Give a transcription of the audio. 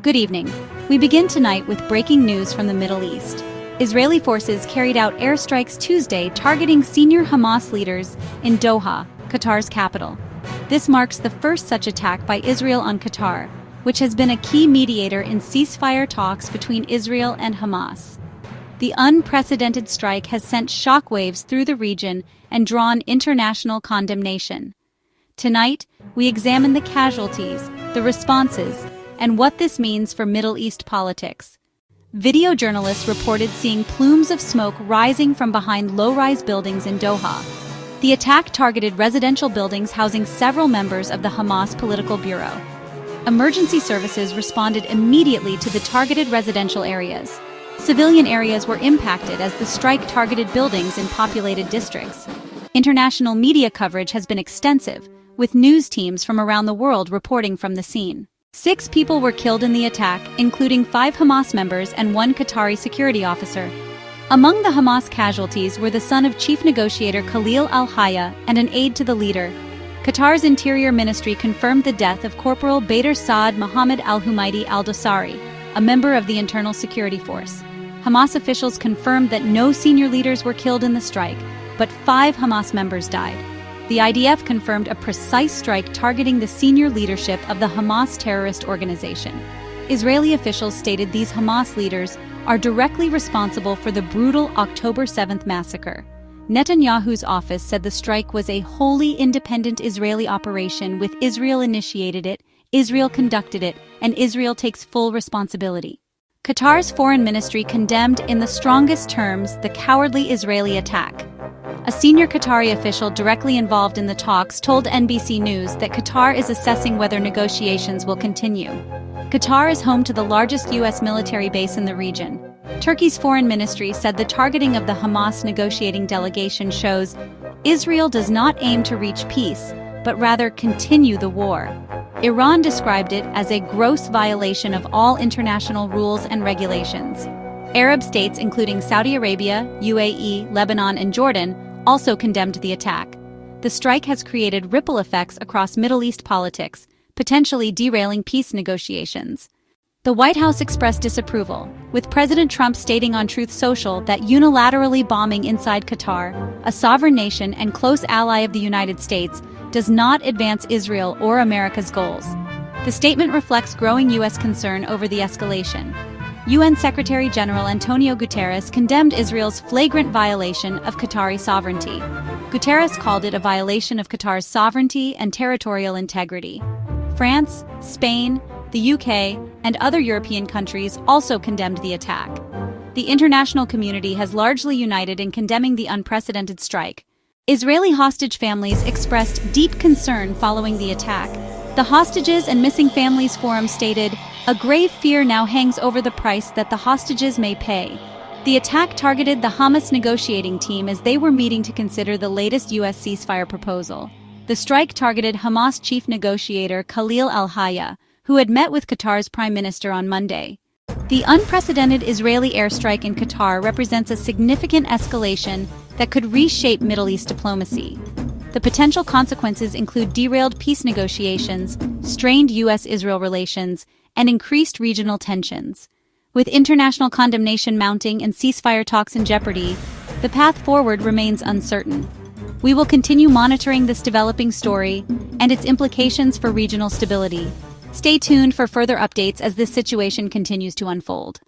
Good evening. We begin tonight with breaking news from the Middle East. Israeli forces carried out airstrikes Tuesday targeting senior Hamas leaders in Doha, Qatar's capital. This marks the first such attack by Israel on Qatar, which has been a key mediator in ceasefire talks between Israel and Hamas. The unprecedented strike has sent shockwaves through the region and drawn international condemnation. Tonight, we examine the casualties, the responses, and what this means for Middle East politics. Video journalists reported seeing plumes of smoke rising from behind low-rise buildings in Doha. The attack targeted residential buildings housing several members of the Hamas political bureau. Emergency services responded immediately to the targeted residential areas. Civilian areas were impacted as the strike targeted buildings in populated districts. International media coverage has been extensive, with news teams from around the world reporting from the scene. 6 people were killed in the attack, including 5 Hamas members and 1 Qatari security officer. Among the Hamas casualties were the son of chief negotiator Khalil al-Hayya and an aide to the leader. Qatar's Interior Ministry confirmed the death of Corporal Bader Saad Mohammed al-Humaidi al-Dosari, a member of the Internal Security Force. Hamas officials confirmed that no senior leaders were killed in the strike, but 5 Hamas members died. The IDF confirmed a precise strike targeting the senior leadership of the Hamas terrorist organization. Israeli officials stated these Hamas leaders are directly responsible for the brutal October 7th massacre. Netanyahu's office said the strike was a wholly independent Israeli operation, with Israel initiated it, Israel conducted it, and Israel takes full responsibility. Qatar's foreign ministry condemned in the strongest terms the cowardly Israeli attack. A senior Qatari official directly involved in the talks told NBC News that Qatar is assessing whether negotiations will continue. Qatar is home to the largest U.S. military base in the region. Turkey's foreign ministry said the targeting of the Hamas negotiating delegation shows Israel does not aim to reach peace, but rather continue the war. Iran described it as a gross violation of all international rules and regulations. Arab states, including Saudi Arabia, UAE, Lebanon, and Jordan, also condemned the attack. The strike has created ripple effects across Middle East politics, potentially derailing peace negotiations. The White House expressed disapproval, with President Trump stating on Truth Social that unilaterally bombing inside Qatar, a sovereign nation and close ally of the United States, does not advance Israel or America's goals. The statement reflects growing U.S. concern over the escalation. UN Secretary General Antonio Guterres condemned Israel's flagrant violation of Qatari sovereignty. Guterres called it a violation of Qatar's sovereignty and territorial integrity. France, Spain, the UK, and other European countries also condemned the attack. The international community has largely united in condemning the unprecedented strike. Israeli hostage families expressed deep concern following the attack. The Hostages and Missing Families Forum stated, "A grave fear now hangs over the price that the hostages may pay." The attack targeted the Hamas negotiating team as they were meeting to consider the latest U.S. ceasefire proposal. The strike targeted Hamas chief negotiator Khalil al-Hayya, who had met with Qatar's prime minister on Monday. The unprecedented Israeli airstrike in Qatar represents a significant escalation that could reshape Middle East diplomacy. The potential consequences include derailed peace negotiations, strained U.S.-Israel relations, and increased regional tensions. With international condemnation mounting and ceasefire talks in jeopardy, the path forward remains uncertain. We will continue monitoring this developing story and its implications for regional stability. Stay tuned for further updates as this situation continues to unfold.